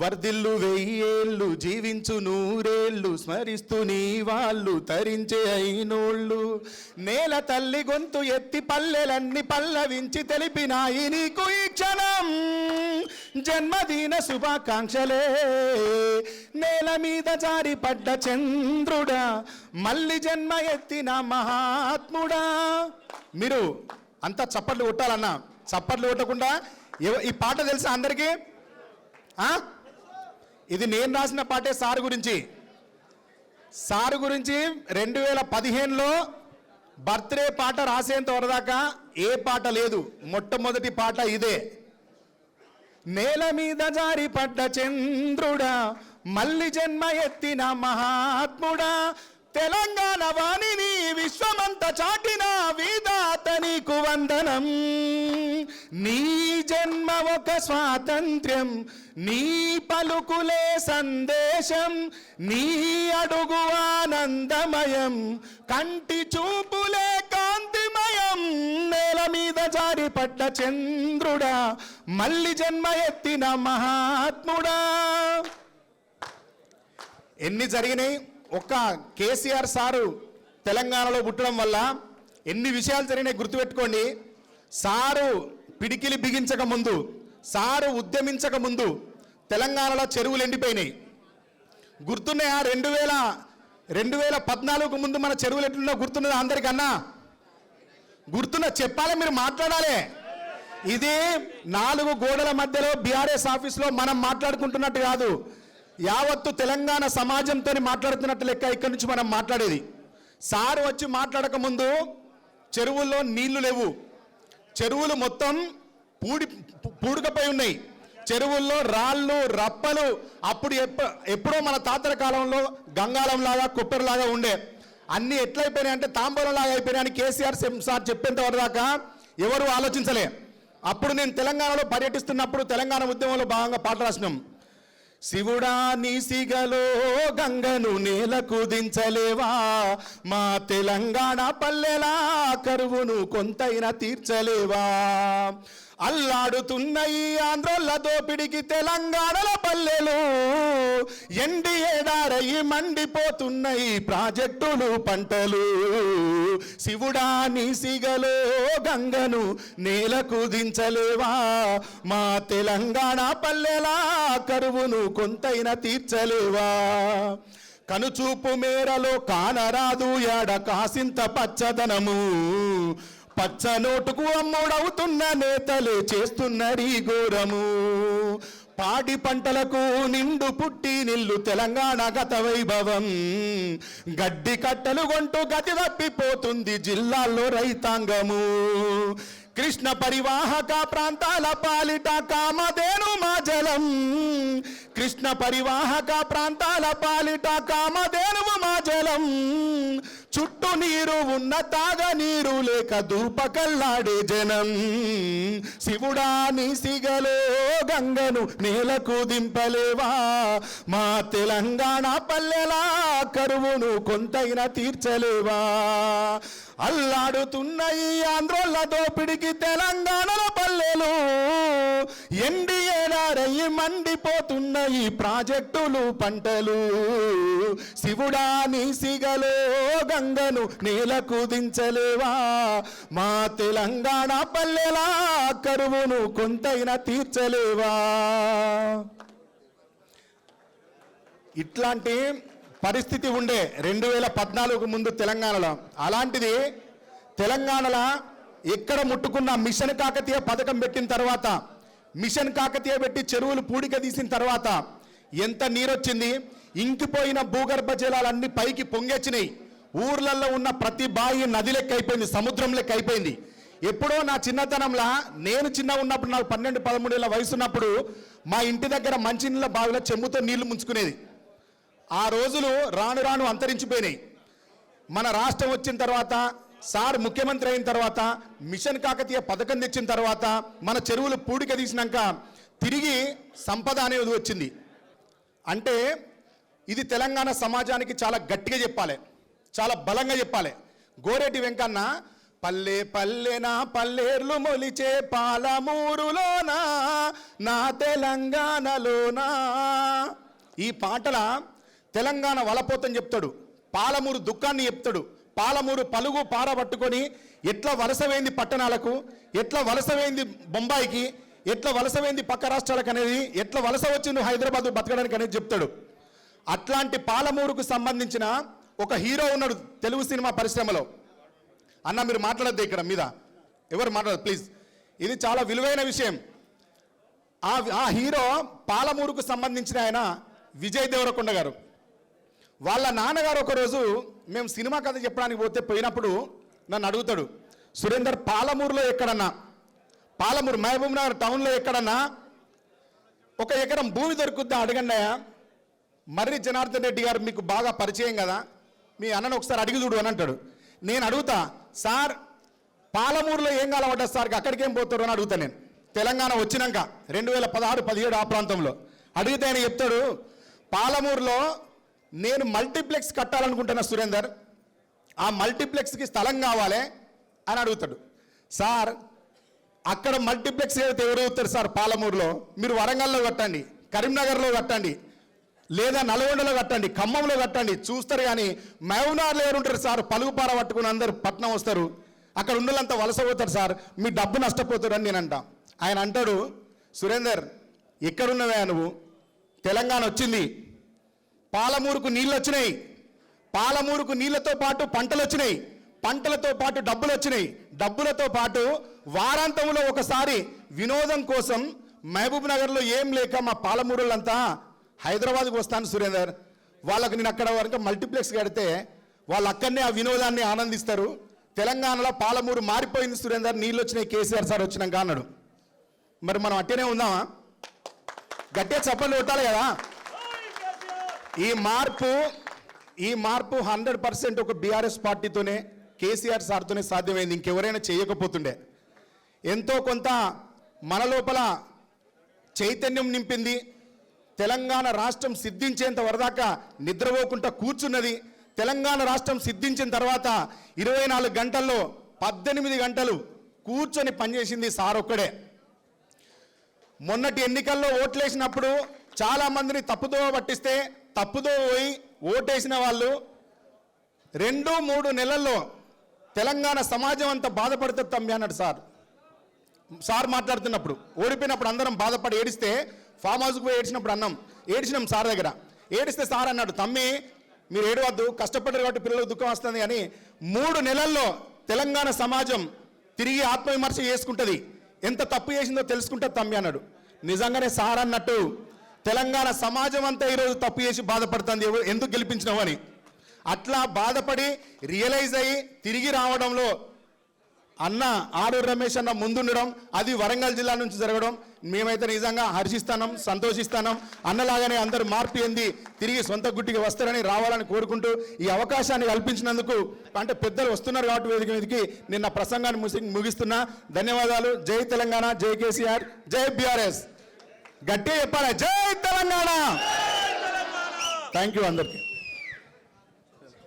వర్ధిల్లు వెయ్యేళ్ళు జీవించు నూరేళ్ళు స్మరిస్తూ నీ వాళ్ళు తరించే అయినోళ్ళు నేల తల్లి గొంతు ఎత్తి పల్లెలన్నీ పల్లవించి తెలిపినాయి నీకు ఈ క్షణం జన్మదిన శుభాకాంక్షలే నేల మీద జారి పడ్డ చంద్రుడా మళ్ళీ జన్మ ఎత్తిన మహాత్ముడా. మీరు అంతా చప్పట్లు కొట్టాలన్నా, చప్పట్లు కొట్టకుండా ఈ పాట తెలుసా అందరికీ? ఇది నేను రాసిన పాటే సార్ గురించి. 2015లో బర్త్డే పాట రాసేంత వరదాకా ఏ పాట లేదు, మొట్టమొదటి పాట ఇదే. నేల మీద జారి పడ్డ చంద్రుడా మళ్ళీ జన్మ ఎత్తిన మహాత్ముడా తెలంగాణ వాణిని విశ్వమంత చాటిన వీదాత నీకు వందనం. నీ జన్మ ఒక స్వాతంత్ర్యం, నీ పలుకులే సందేశం, నీ అడుగు ఆనందమయం, కంటి చూపులే కాంతిమయం. నేల మీద జారి పడ్డ చంద్రుడా మళ్ళీ జన్మ ఎత్తిన మహాత్ముడా. ఎన్ని జరిగినాయి? ఒక్క కేసీఆర్ సారు తెలంగాణలో పుట్టడం వల్ల ఎన్ని విషయాలు జరిగినాయి గుర్తుపెట్టుకోండి. సారు పిడికిలి బిగించక ముందు, సారు ఉద్యమించక ముందు తెలంగాణలో చెరువులు ఎండిపోయినాయి. గుర్తున్నాయా? 2014కు ముందు మన చెరువులు ఎట్లున్నా గుర్తున్నదా అందరికన్నా? గుర్తున్న చెప్పాలి, మీరు మాట్లాడాలి. ఇది 4 గోడల మధ్యలో బీఆర్ఎస్ ఆఫీస్లో మనం మాట్లాడుకుంటున్నట్టు కాదు, యావత్తు తెలంగాణ సమాజంతో మాట్లాడుతున్నట్టు లెక్క ఇక్కడి నుంచి మనం మాట్లాడేది. సారు వచ్చి మాట్లాడక ముందు చెరువుల్లో నీళ్లు లేవు, చెరువులు మొత్తం పూడుకపోయి ఉన్నాయి. చెరువుల్లో రాళ్ళు రప్పలు అప్పుడు ఎప్పుడో మన తాతల కాలంలో గంగాళం లాగా కుప్పర్లాగా ఉండే, అన్నీ ఎట్లయిపోయినాయి అంటే తాంబూలం లాగా అయిపోయినాయని కేసీఆర్ సార్ చెప్పేంత వరదాకా ఎవరు ఆలోచించలే. అప్పుడు నేను తెలంగాణలో పర్యటిస్తున్నప్పుడు తెలంగాణ ఉద్యమంలో భాగంగా పాట రాసినాం. శివుడా నీ సిగలో గంగను నేలకు దించలేవా, మా తెలంగాణ పల్లెలా కరువును కొంతైనా తీర్చలేవా. అల్లాడుతున్న ఈ ఆంధ్రోళ్ళ దోపిడికి తెలంగాణల పల్లెలు ఎండి ఏడారయి మండిపోతున్న ఈ ప్రాజెక్టులు పంటలు. శివుడా నీ సిగలో గంగను నేలకు దించలేవా, మా తెలంగాణ పల్లెలా కరువును కొంతైనా తీర్చలేవా. కనుచూపు మేరలో కానరాదు యాడ కాసింత పచ్చదనము, పచ్చ నోటుకు అమ్ముడవుతున్న నేతలే చేస్తున్నరీ ఘోరము. పాడి పంటలకు నిండు పుట్టి నిల్లు తెలంగాణ గత వైభవం, గడ్డి కట్టలు కొంటూ గతి తప్పిపోతుంది జిల్లాల్లో రైతాంగము. కృష్ణ పరివాహక ప్రాంతాల పాలిట కామధేను మా జలం, కృష్ణ పరివాహక ప్రాంతాల పాలిట కామధేనువు మా జలం. చుట్టూ నీరు ఉన్న తాగ నీరు లేక దూపకల్లాడే జనం. శివుడా నీ సిగలో గంగను నేలకు దింపలేవా, మా తెలంగాణ పల్లెలా కరువును కొంతైనా తీర్చలేవా. అల్లాడుతున్న ఈ ఆంధ్రోళ్ళ దోపిడికి తెలంగాణల పల్లెలు ఎండి ఏడారయ్యి మండిపోతున్న ఈ ప్రాజెక్టులు పంటలు. శివుడా నీ సిగలో గంగను నేలకు దించలేవా, మా తెలంగాణ పల్లెలా కరువును కొంతైనా తీర్చలేవా. ఇట్లాంటి పరిస్థితి ఉండే 2014కు ముందు తెలంగాణలో. అలాంటిది తెలంగాణలో ఎక్కడ ముట్టుకున్న మిషన్ కాకతీయ పథకం పెట్టిన తర్వాత, మిషన్ కాకతీయ పెట్టి చెరువులు పూడిక తీసిన తర్వాత ఎంత నీరొచ్చింది. ఇంకిపోయిన భూగర్భ జలాలన్నీ పైకి పొంగెచ్చినాయి. ఊర్లలో ఉన్న ప్రతి బాయి నది లెక్క అయిపోయింది, సముద్రం లెక్క అయిపోయింది. ఎప్పుడో నా చిన్నతనంలో, నేను చిన్న ఉన్నప్పుడు, నాకు 12-13 ఏళ్ళ వయసు ఉన్నప్పుడు మా ఇంటి దగ్గర మంచినీళ్ళ బావిలో చెమ్ముతో నీళ్లు ముంచుకునేది. ఆ రోజులు రాను రాను అంతరించిపోయినాయి. మన రాష్ట్రం వచ్చిన తర్వాత, సార్ ముఖ్యమంత్రి అయిన తర్వాత, మిషన్ కాకతీయ పథకం తెచ్చిన తర్వాత, మన చెరువులు పూడిక తీసినాక తిరిగి సంపద అనేది వచ్చింది. అంటే ఇది తెలంగాణ సమాజానికి చాలా గట్టిగా చెప్పాలి, చాలా బలంగా చెప్పాలి. గోరేటి వెంకన్న పల్లె పల్లెన పల్లెర్లు మొలిచే పాలమూరులోనా నా తెలంగాణలోనా. ఈ పాటల తెలంగాణ వలపోతని చెప్తాడు, పాలమూరు దుఃఖాన్ని చెప్తాడు, పాలమూరు పలుగు పారబట్టుకొని ఎట్లా వలసవేంది పట్టణాలకు, ఎట్లా వలసవేంది బొంబాయికి, ఎట్లా వలసవేంది పక్క రాష్ట్రాలకు అనేది, ఎట్లా వలస వచ్చింది హైదరాబాద్ బతకడానికి అనేది చెప్తాడు. అట్లాంటి పాలమూరుకు సంబంధించిన ఒక హీరో ఉన్నాడు తెలుగు సినిమా పరిశ్రమలో. అన్న మీరు మాట్లాడద్దు ఇక్కడ మీద, ఎవరు మాట్లాడదు ప్లీజ్, ఇది చాలా విలువైన విషయం. ఆ హీరో పాలమూరుకు సంబంధించిన ఆయన విజయ్ దేవరకొండ గారు. వాళ్ళ నాన్నగారు ఒకరోజు మేము సినిమా కథ చెప్పడానికి పోయినప్పుడు నన్ను అడుగుతాడు, సురేందర్ పాలమూరులో ఎక్కడన్నా, పాలమూరు మహబూబ్ నగర్ టౌన్లో ఎక్కడన్నా 1 ఎకరం భూమి దొరుకుద్దా అడగండి. మర్రి జనార్దన్ రెడ్డి గారు మీకు బాగా పరిచయం కదా, మీ అన్నను ఒకసారి అడిగి చూడు అని అంటాడు. నేను అడుగుతా, సార్ పాలమూరులో ఏం కాలబడ్డా సార్ అక్కడికేం పోతారు అని అడుగుతా. నేను తెలంగాణ వచ్చినాక 2016-17 ఆ ప్రాంతంలో అడిగితే ఆయన చెప్తాడు, పాలమూరులో నేను మల్టీప్లెక్స్ కట్టాలనుకుంటున్నా సురేందర్, ఆ మల్టీప్లెక్స్కి స్థలం కావాలి అని అడుగుతాడు. సార్ అక్కడ మల్టీప్లెక్స్ అయితే ఎవరు అవుతారు సార్ పాలమూరులో, మీరు వరంగల్లో కట్టండి, కరీంనగర్లో కట్టండి, లేదా నల్గొండలో కట్టండి, ఖమ్మంలో కట్టండి, చూస్తారు. కానీ మహబూబ్నగర్లో ఎవరు ఉంటారు సార్, పలుగుపార పట్టుకుని అందరు పట్నం వస్తారు, అక్కడ ఉన్నోళ్ళంతా వలస పోతారు సార్, మీ డబ్బు నష్టపోతారు అని నేను అంటా. ఆయన అంటాడు, సురేందర్ ఎక్కడున్నవే నువ్వు, తెలంగాణ వచ్చింది, పాలమూరుకు నీళ్ళు వచ్చినాయి, పాలమూరుకు నీళ్ళతో పాటు పంటలు వచ్చినాయి, పంటలతో పాటు డబ్బులు వచ్చినాయి, డబ్బులతో పాటు వారాంతంలో ఒకసారి వినోదం కోసం మహబూబ్ నగర్లో ఏం లేక మా పాలమూరులంతా హైదరాబాద్కి వస్తాను సురేందర్, వాళ్ళకు నేను అక్కడ వరకు మల్టీప్లెక్స్ కడితే వాళ్ళు అక్కడనే ఆ వినోదాన్ని ఆనందిస్తారు. తెలంగాణలో పాలమూరు మారిపోయింది సురేందర్, నీళ్ళు వచ్చినాయి కేసీఆర్ సార్ వచ్చినాక అన్నాడు. మరి మనం అట్టనే ఉందామా? గట్టిగా చప్పట్లు కొట్టాలి కదా. ఈ మార్పు 100% ఒక బీఆర్ఎస్ పార్టీతోనే, కేసీఆర్ సార్తోనే సాధ్యమైంది, ఇంకెవరైనా చేయకపోతుండే. ఎంతో కొంత మన లోపల చైతన్యం నింపింది. తెలంగాణ రాష్ట్రం సిద్ధించేంత వరదాకా నిద్రపోకుండా కూర్చున్నది. తెలంగాణ రాష్ట్రం సిద్ధించిన తర్వాత 24 గంటల్లో 18 గంటలు కూర్చొని పనిచేసింది సార్ ఒక్కడే. మొన్నటి ఎన్నికల్లో ఓట్లేసినప్పుడు చాలామందిని తప్పుదోవ పట్టిస్తే తప్పుదోవ పోయి ఓటేసిన వాళ్ళు 2-3 నెలల్లో తెలంగాణ సమాజం అంతా బాధపడుతుంది తమ్మి అన్నాడు సార్ మాట్లాడుతున్నప్పుడు. ఓడిపోయినప్పుడు అందరం బాధపడి ఏడిస్తే ఫామ్ హౌస్కి పోయి ఏడ్చినప్పుడు ఏడ్చినాం సార్ దగ్గర. ఏడిస్తే సార్ అన్నాడు, తమ్మి మీరు ఏడవద్దు, కష్టపడ్డారు కాబట్టి పిల్లలకు దుఃఖం వస్తుంది అని 3 నెలల్లో తెలంగాణ సమాజం తిరిగి ఆత్మవిమర్శ చేసుకుంటుంది, ఎంత తప్పు చేసిందో తెలుసుకుంటుంది తమ్మి అన్నాడు. నిజంగానే సార్ అన్నట్టు తెలంగాణ సమాజం అంతా ఈరోజు తప్పు చేసి బాధపడుతుంది, ఎందుకు గెలిపించినావు అని. అట్లా బాధపడి రియలైజ్ అయ్యి తిరిగి రావడంలో అన్న ఆరూరు రమేష్ అన్న ముందుండడం, అది వరంగల్ జిల్లా నుంచి జరగడం మేమైతే నిజంగా హర్షిస్తున్నాం, సంతోషిస్తున్నాం. అన్నలాగానే అందరూ మార్పు చెంది తిరిగి సొంత గుట్టికి వస్తారని, రావాలని కోరుకుంటూ ఈ అవకాశాన్ని కల్పించినందుకు, అంటే పెద్దలు వస్తున్నారు కాబట్టి వేదిక మీదకి నిన్న ప్రసంగాన్ని ముగిస్తున్నా. ధన్యవాదాలు. జై తెలంగాణ, జై కేసీఆర్, జై బీఆర్ఎస్. గట్టిగా చెప్పాలి, జై తెలంగాణ. థ్యాంక్ యూ అందరికీ.